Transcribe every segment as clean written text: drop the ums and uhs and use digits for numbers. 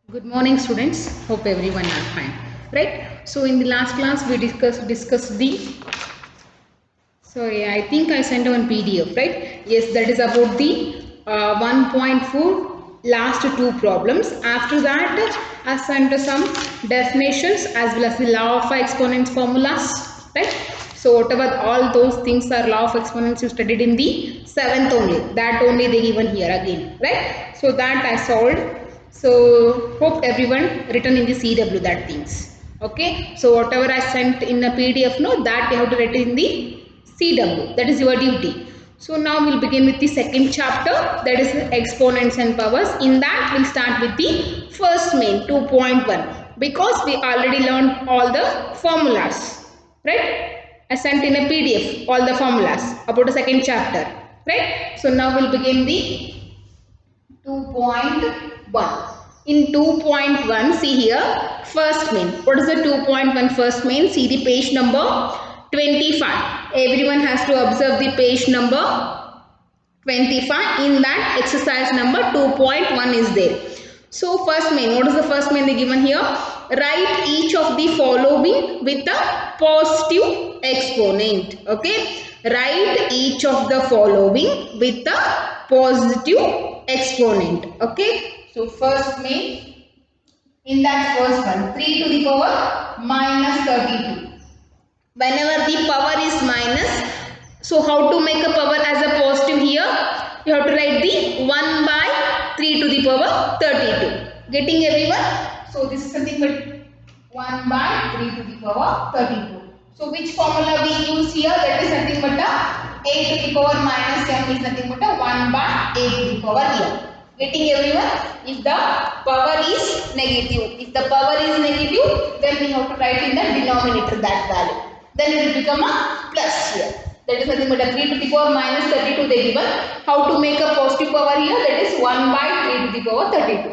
Good morning, students. Hope everyone are fine. Right? So in the last class we discussed the. Sorry, I think I sent one PDF. Right? Yes, that is about the 1.4 last two problems. After that, I sent some definitions as well as the law of exponents formulas. Right? So whatever all those things are law of exponents you studied in the seventh only. That only they given here again. Right? So that I solved. So hope everyone written in the CW that things. Okay. So whatever I sent in a PDF, no, that you have to write in the CW. That is your duty. So now we'll begin with the second chapter, that is exponents and powers. In that we'll start with the first main 2.1 because we already learned all the formulas. Right? I sent in a PDF all the formulas about the second chapter. Right? So now we'll begin the 2.1. In 2.1, see here, first main. What is the 2.1 first main? See the page number 25. Everyone has to observe the page number 25. In that exercise number 2.1 is there. So first main, what is the first main they given here? Write each of the following with a positive exponent. Okay. Write each of the following with a positive exponent. Okay. So first main, in that first one, 3 to the power minus 32. Whenever the power is minus, so how to make a power as a positive here? You have to write the 1 by 3 to the power 32. Getting everyone? So this is something but 1 by 3 to the power 32. So which formula we use here? That is nothing but a 8 to the power minus m is nothing but a 1 by 8 to the power here. Getting everyone? If the power is negative. If the power is negative, then we have to write in the denominator that value. Then it will become a plus here. That is nothing but a 3 to the power minus 32 they given. How to make a positive power here? That is 1 by 3 to the power 32.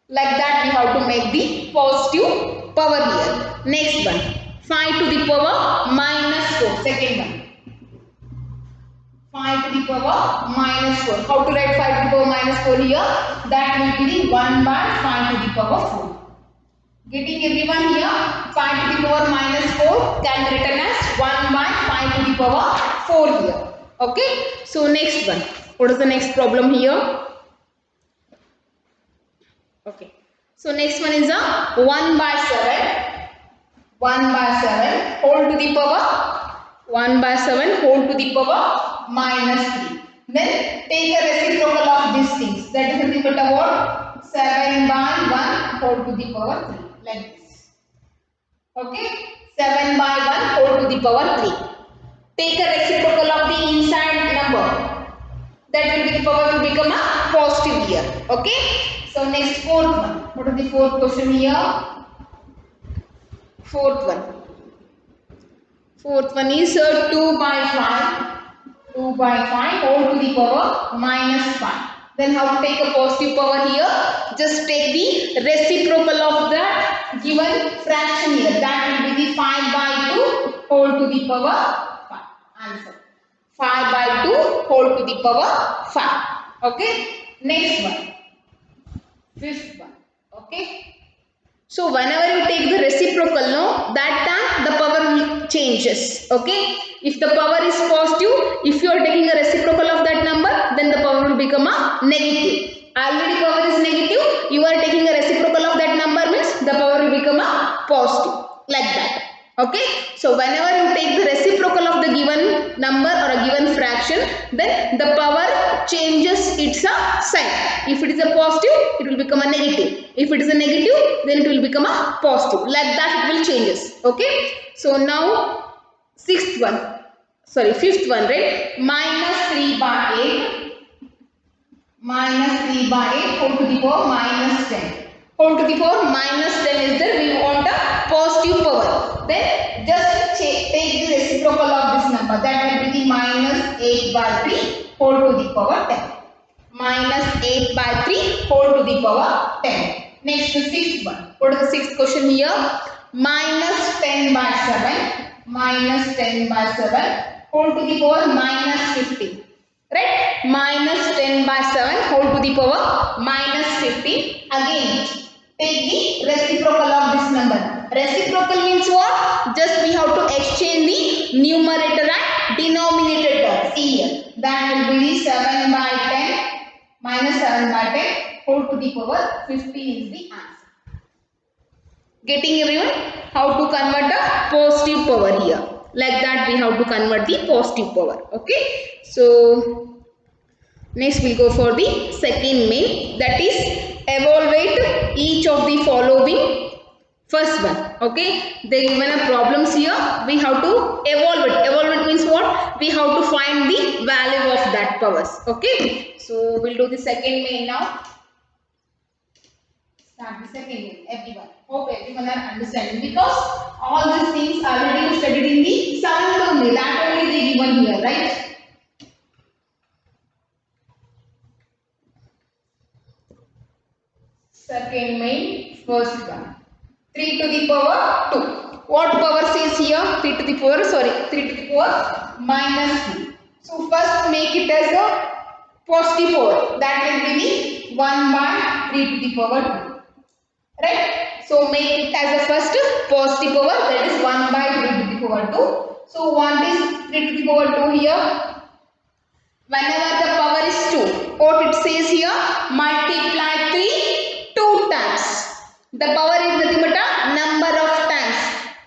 Like that we have to make the positive power here. Next one. 5 to the power minus 4. Second one. 5 to the power minus 4. How to write 5 to the power minus 4 here? That will be the 1 by 5 to the power 4. Getting everyone here, 5 to the power minus 4 can be written as 1 by 5 to the power 4 here. Okay. So next one. What is the next problem here? Okay. So next one is a 1 by 7. 1 by 7 whole to the power 1 by 7 whole to the power minus 3. Then take a reciprocal of these things. That is nothing but what? 7 by 1 whole to the power 3. Like this. Okay. 7 by 1 whole to the power 3. Take a reciprocal of the inside number. That will be the power will become a positive here. Okay. So next fourth one. What is the fourth question here? Fourth one. Fourth one is 2 by 5. 2 by 5 whole to the power minus 5. Then how to take a positive power here? Just take the reciprocal of that given fraction here. That will be the 5 by 2 whole to the power 5. Answer. 5 by 2 whole to the power 5. Okay. Next one. Fifth one. Okay. So whenever you take the reciprocal, no, that time the power changes. Okay. If the power is positive, if you are taking a reciprocal of that number, then the power will become a negative. Already power is negative, you are taking a reciprocal of that number means the power will become a positive. Like that. Okay. So whenever you take the reciprocal of the given number or a given fraction, then the power changes its sign. If it is a positive, it will become a negative. If it is a negative, then it will become a positive. Like that it will changes. Okay. So now fifth one, right? Minus 3 by 8. Minus 3 by 8 whole to the power minus 10. Whole to the power minus 10 is there. We want a positive power. Then just take the reciprocal of this number. That will be the minus 8 by 3 whole to the power 10. Minus 8 by 3 whole to the power 10. Next, the sixth one. What is the sixth question here? Minus 10 by 7. Minus 10 by 7 whole to the power minus 15. Right? Minus 10 by 7 whole to the power minus 15. Again, take the reciprocal of this number. Reciprocal means what? Just we have to exchange the numerator and denominator terms. See here. That will be 7 by 10 minus 7 by 10 whole to the power 15 is the answer. Getting everyone? How to convert a positive power here. Like that we have to convert the positive power. Okay. So next we'll go for the second main, that is evaluate each of the following. First one, okay, they given a problems here, we have to evaluate. Evaluate means what? We have to find the value of that powers. Okay, so we'll do the second main now. Start the second main, everyone. Hope everyone are understanding, because all these things already you studied in the seventh only. That only they given here, right? Second main, first one. 3 to the power 2. What power says here? 3 to the power, 3 to the power minus 2. So first make it as a positive power. That will be the 1 by 3 to the power 2. Right? So make it as a first positive power, that is 1 by 3 to the power 2. So what is 3 to the power 2 here? Whenever the power is 2, what it says here? Multiply 3 2 times. The power is nothing but a number of times.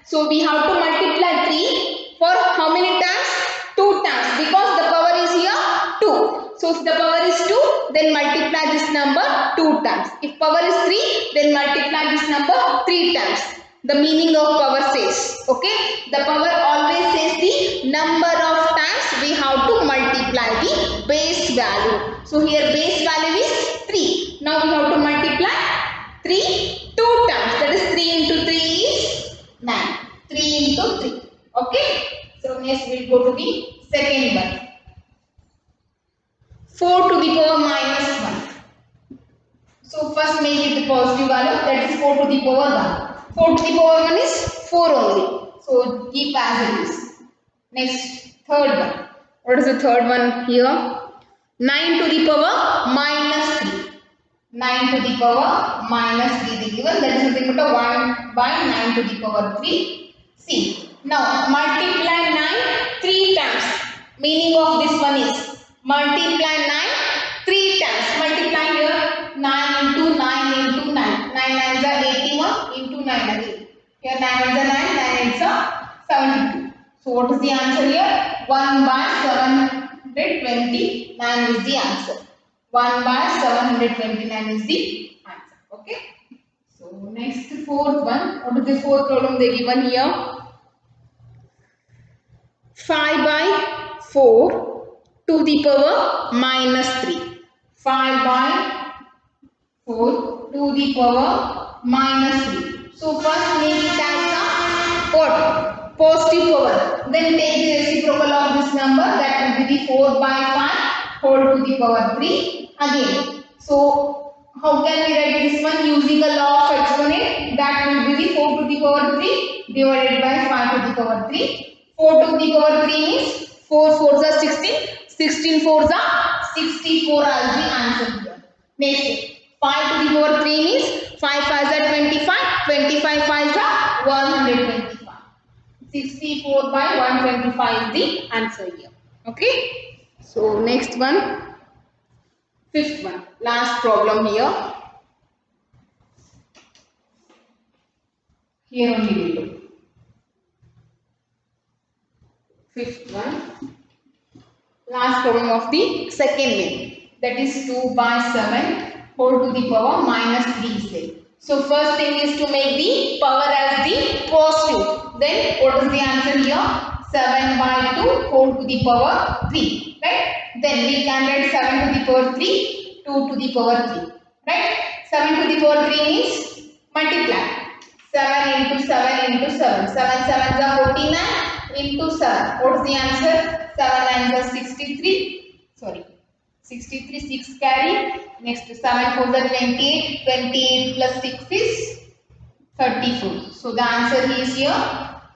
So we have to multiply 3 for how many times? 2 times, because the power is here 2. So if the power is 2, then multiply this number 2 times. If power is 3, then multiply this number 3 times. The meaning of power says, okay, the power always says the number of times we have to multiply the base value. So here base value is 3. Now we have to multiply 3 2 times, that is 3 into 3 is 9. 3 into 3. Okay. So next we will go to the second one. 4 to the power minus 1. So first make it the positive value, that is 4 to the power 1. 4 to the power 1 is 4 only. So keep as it is. Next, third one. What is the third one here? 9 to the power minus 3. 9 to the power minus 3 is given, that is nothing but a 1 by 9 to the power 3. See, now multiply 9 3 times. Meaning of this one is multiply 9 3 times. Multiply here 9 into 9 into 9. 9 9s are 81 into 9 again. Here 9 1s are 9, 9 8s are 72. So what is the answer here? 1 by 729 is the answer. 1 by 729 is the answer. Okay. So next, fourth one. What is the fourth problem they given here? 5 by 4 to the power minus 3. 5 by 4 to the power minus 3. So first make it as a what? Positive power. Then take the reciprocal of this number, that will be the 4 by 5 whole to the power 3. Again, so how can we write this one? Using a law of exponent, that will be the 4 to the power 3 divided by 5 to the power 3. 4 to the power 3 means 4 4s are 16, 16 4s are 64 as the answer here. Next, 5 to the power 3 means 5 5s are 25, 25 5s are 125. 64 by 125 is the answer here. Okay. So next one. Fifth one, last problem here. Here only we look. Fifth one, last problem of the second main, that is 2 by 7 whole to the power minus 3 say. So first thing is to make the power as the positive. Then what is the answer here? 7 by 2 whole to the power 3. Right? Then we can write 7 to the power 3, 2 to the power 3. Right? 7 to the power 3 means multiply. 7 into 7 into 7. 7 7s are 49 into 7. What is the answer? 7 9s are 63. Sorry. 63, 6 carry. Next 7 4s are 28. 28 plus 6 is 34. So the answer is here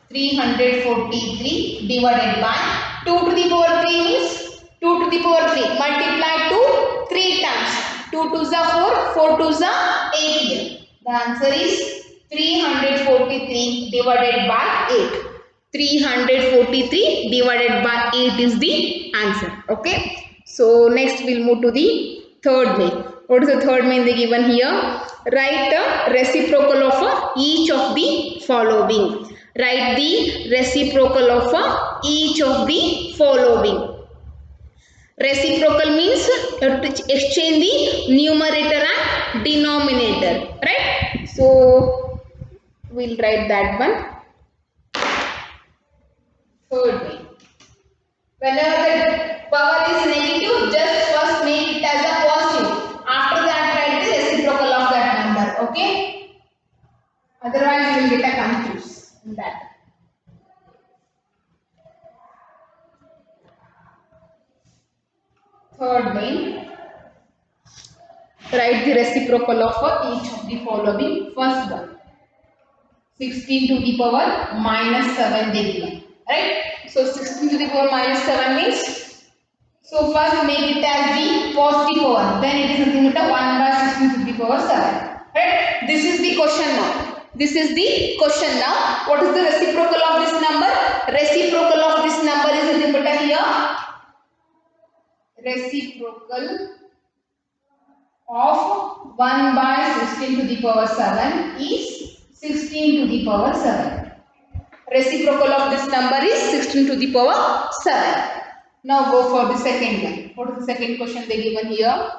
343 divided by 2 to the power 3 means 2 to the power 3. Multiply 2 3 times. 2 2s are 4, 4 2s are 8 here. The answer is 343 divided by 8. 343 divided by 8 is the answer. Okay. So next we'll move to the third main. What is the third main they given here? Write the reciprocal of each of the following. Write the reciprocal of each of the following. Reciprocal means you have to exchange the numerator and denominator, right? So we'll write that one. Third way. Whenever the power is negative, just first make it as a positive. After that, write the reciprocal of that number. Okay? Otherwise, you will get a confused in that. Third main. Write the reciprocal of each of the following. First one. 16 to the power minus 7 they given. Right? So 16 to the power minus 7 means, so first make it as the positive power, then it is nothing but 1 by 16 to the power 7. Right? This is the question now. This is the question now. What is the reciprocal of this number? Reciprocal of this number is nothing but here. Reciprocal of 1 by 16 to the power 7 is 16 to the power 7. Reciprocal of this number is 16 to the power 7. Now go for the second one. What is the second question they given here?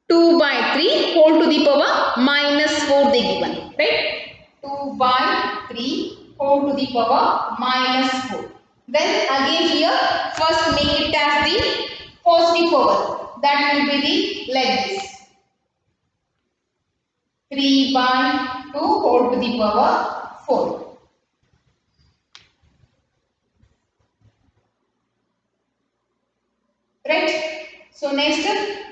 2 by 3 whole to the power minus 4 they given. Right? 2 by 3 whole to the power minus 4. Then again here, first make it as the positive power. That will be the like this. 3 by 2 whole to the power 4. Right? So next,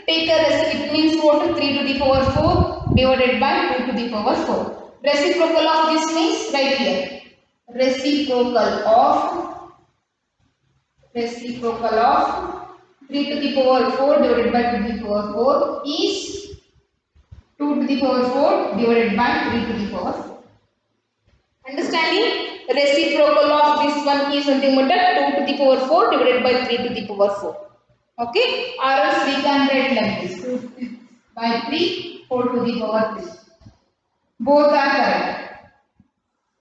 take a reciprocal. It means what? 3 to the power 4 divided by 2 to the power 4. Reciprocal of this means right here. Reciprocal of 3 to the power 4 divided by 2 to the power 4 is 2 to the power 4 divided by 3 to the power 4. Understanding? Reciprocal of this one is nothing but 2 to the power 4 divided by 3 to the power 4. Okay, or else we can write like this, 2 by 3 whole to the power 3. Both are correct.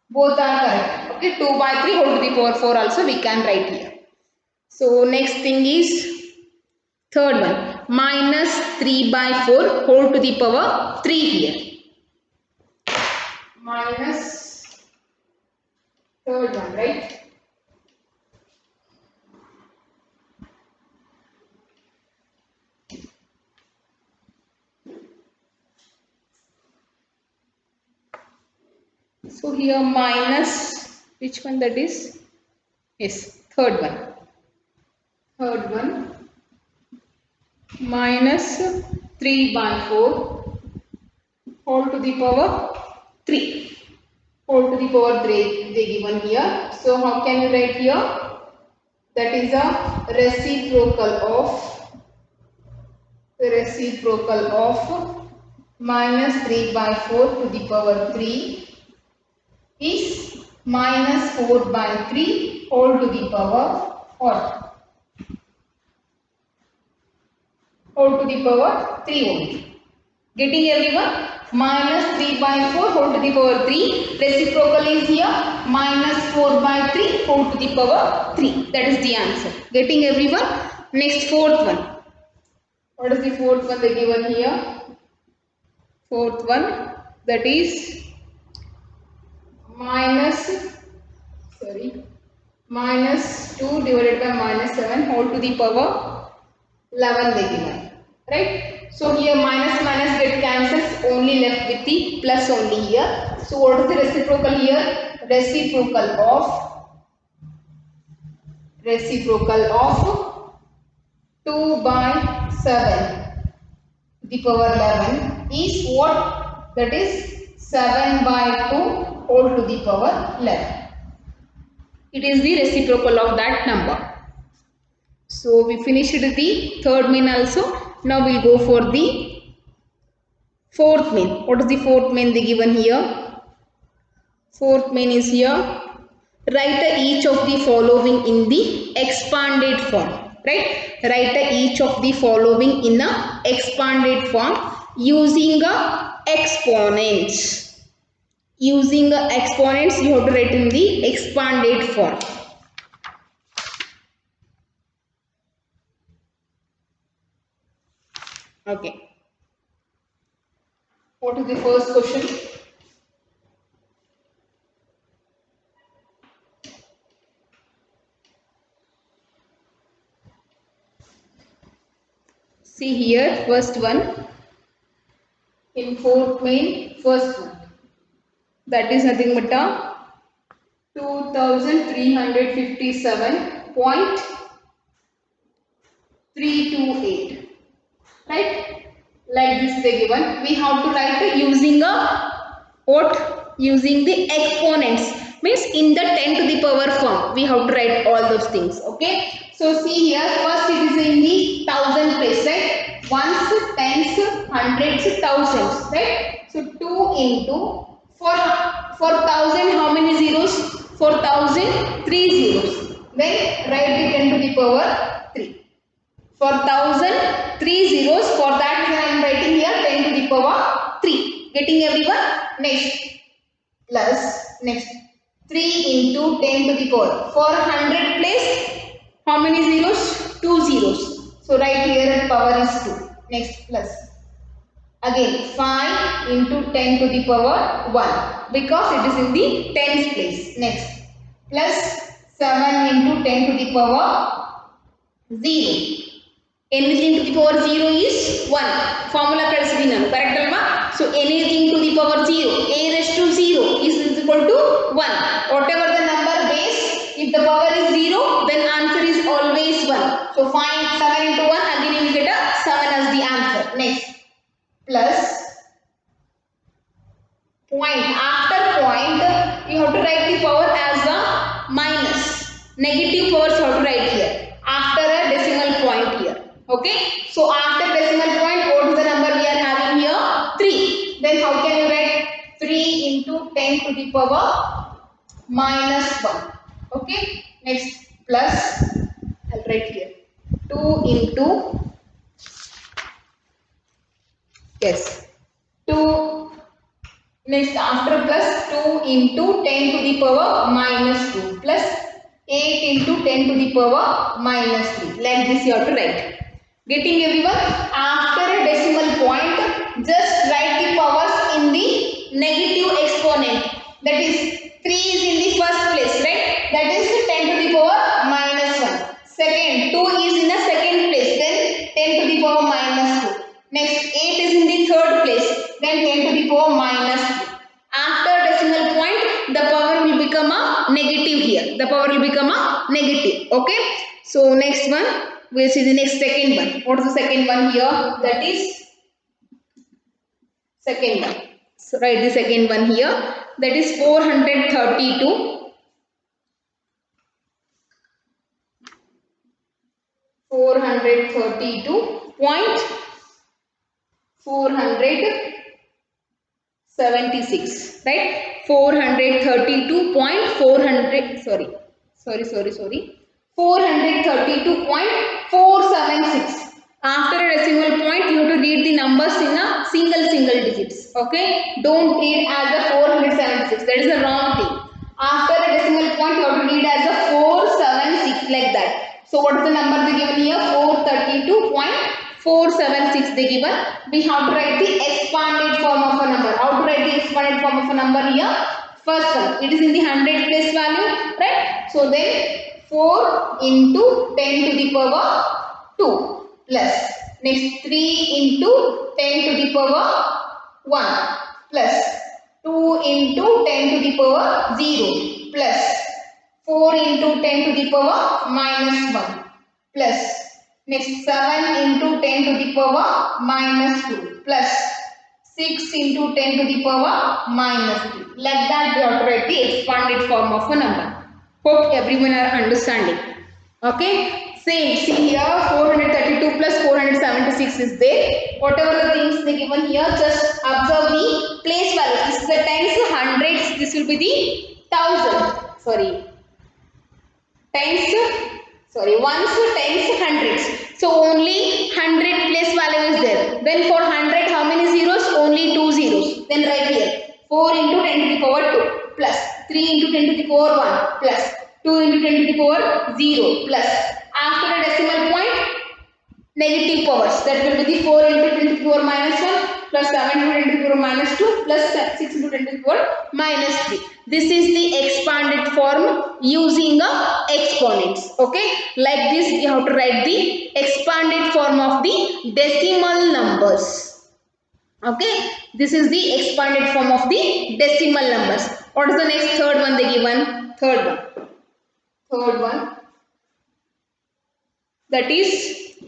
Both are correct. Okay, 2 by 3 whole to the power 4 also we can write here. So next thing is third one, minus 3 by 4 whole to the power 3 here. Minus third one, right? So here minus, which one that is? Yes, third one. Third one, minus 3 by 4 whole to the power 3. Whole to the power 3 they given here. So how can you write here? That is a reciprocal of minus 3 by 4 to the power 3 is minus 4 by 3 whole to the power what? Whole to the power 3 only. Getting everyone? Minus 3 by 4 whole to the power 3. Reciprocal is here. Minus 4 by 3 whole to the power 3. That is the answer. Getting everyone? Next fourth one. What is the fourth one they given here? Fourth one, that is minus 2 divided by minus 7 whole to the power 11 they given. Right? So here minus minus get cancels, only left with the plus only here. So what is the reciprocal here? Reciprocal of 2 by 7 to the power 11 is what? That is 7 by 2 whole to the power 11. It is the reciprocal of that number. So we finished the third main also. Now we'll go for the Fourth main. What is the fourth main they given here? Fourth main is here. Write each of the following in the expanded form. Right? Write each of the following in a expanded form using a exponents. Using exponents, you have to write in the expanded form. Okay. What is the first question? See here, first one. In fourth main, first one. That is nothing but a 2357.328. Right? Like this they given. We have to write using a what? Using the exponents. Means in the 10 to the power form. We have to write all those things. Okay. So see here. First it is in the thousand place. Right? Ones, tens, hundreds, thousands. Right? So 2 into for thousand how many zeros? For thousand 3 zeros. Then write the 10 to the power 3. For 1000, 3 zeros. For that I am writing here 10 to the power 3. Getting everyone? Next. Plus, next. 3 into 10 to the power. For 100 place, how many zeros? 2 zeros. So, right here power is 2. Next, plus. Again, 5 into 10 to the power 1. Because it is in the tens place. Next. Plus, 7 into 10 to the power 0. Anything to the power 0 is 1. Formula correct alma? So anything to the power 0, a raised to 0 is equal to 1. Whatever the number base, if the power is 0, then answer is always 1. So find 7 into 1, again you will get a 7 as the answer. Next, plus point. After point, you have to write the power as a minus. Negative powers you have to write here. After a decimal point here. Okay. So after decimal point, what is the number we are having here? 3. Then how can you write 3 into 10 to the power minus 1. Okay. Next, plus, I'll write here 2 into, yes, 2. Next, after plus 2 into 10 to the power minus 2 plus 8 into 10 to the power minus 3. Like this you have to write. Getting everyone? After a decimal point, just write the powers in the negative exponent. That is 3 is in the first place, right? That is 10 to the power minus 1. Second, 2 is in the second place, then 10 to the power minus 2. Next, 8 is in the third place, then 10 to the power minus 3. After decimal point, the power will become a negative here. The power will become a negative. Okay. So next one, we'll see the next second one. What is the second one here? That is second one. So write the second one here. That is 432. 432.476, right? 432.400, sorry, 432.476. After a decimal point, you have to read the numbers in a single digits. Okay, don't read as a 476. That is a wrong thing. After a decimal point, you have to read as a 476 like that. So what is the number they given here? 432.476 they given. We have to write the expanded form of a number. How to write the expanded form of a number here? First one, it is in the 100 place value, right? So then 4 into 10 to the power 2 plus next 3 into 10 to the power 1 plus 2 into 10 to the power 0 plus 4 into 10 to the power minus 1 plus next 7 into 10 to the power minus 2 plus 6 into 10 to the power minus 3. Like that we have to write the expanded form of a number. Hope everyone are understanding. Okay. Same. See here 432 plus 476 is there. Whatever the things they given here, just observe the place value. This is the tens, hundreds. This will be the thousand. Sorry. Tens, sorry, ones, tens, hundreds. So only 100 place value is there. Then for 100, how many zeros? Only 2 zeros. Then right here, 4 into 10 to the power 2 plus 3 into 10 to the power 1 plus 2 into 10 to the power 0 plus after the decimal point negative powers, that will be the 4 into 10 to the power minus 1 plus 7 into 10 to the power minus 2 plus 6 into 10 to the power minus 3. This is the expanded form using exponents. Okay, like this you have to write the expanded form of the decimal numbers. Okay, this is the expanded form of the decimal numbers. What is the next? Third one they given. Third one, that is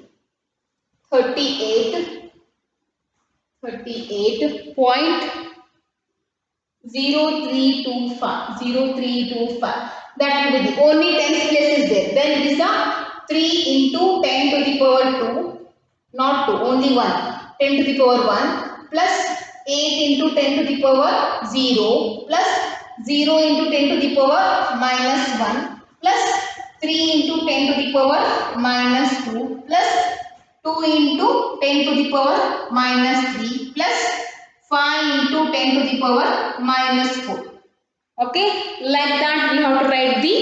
38.0325. That will be the only tens place is there. Then it is the 3 into 10 to the power 2, not 2, only 1. 10 to the power 1 plus 8 into 10 to the power 0 plus 0 into 10 to the power minus 1 plus 3 into 10 to the power minus 2 plus 2 into 10 to the power minus 3 plus 5 into 10 to the power minus 4. Okay, like that we have to write the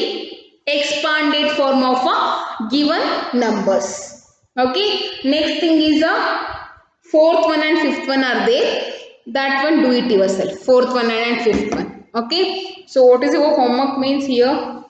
expanded form of a given numbers. Okay, next thing is a fourth one and fifth one are there. That one do it yourself. Fourth one and fifth one. Okay, so what is your homework means here?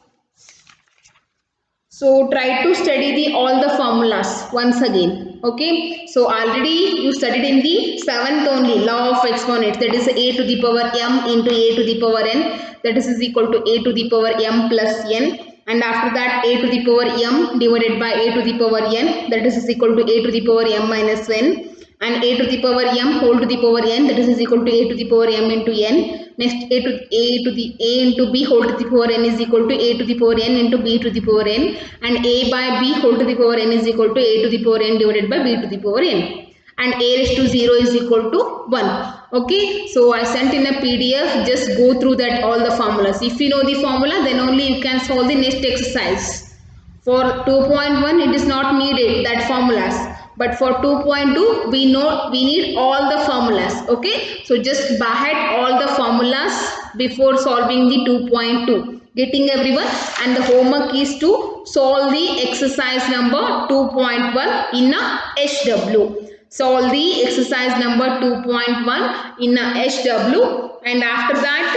So try to study all the formulas once again. Okay, so already you studied in the seventh only law of exponents, that is a to the power m into a to the power n, that is equal to a to the power m plus n, and after that a to the power m divided by a to the power n, that is equal to a to the power m minus n, and a to the power m whole to the power n, that is equal to a to the power m into n. Next a into b whole to the power n is equal to a to the power n into b to the power n, and a by b whole to the power n is equal to a to the power n divided by b to the power n, and a raised to 0 is equal to 1. Okay, so I sent in a PDF, just go through that all the formulas. If you know the formula, then only you can solve the next exercise. For 2.1 it is not needed that formulas, but for 2.2 we need all the formulas. Okay, so just by heart all the formulas before solving the 2.2. Getting everyone? And the homework is to solve the exercise number 2.1 in a HW. Solve the exercise number 2.1 in a HW, and after that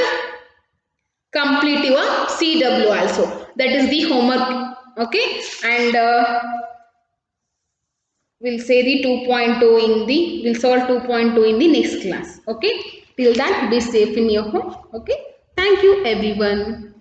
complete your CW also. That is the homework. Okay, and we'll say the 2.2 in the, we'll solve 2.2 in the next class. Okay, till that be safe in your home. Okay, thank you everyone.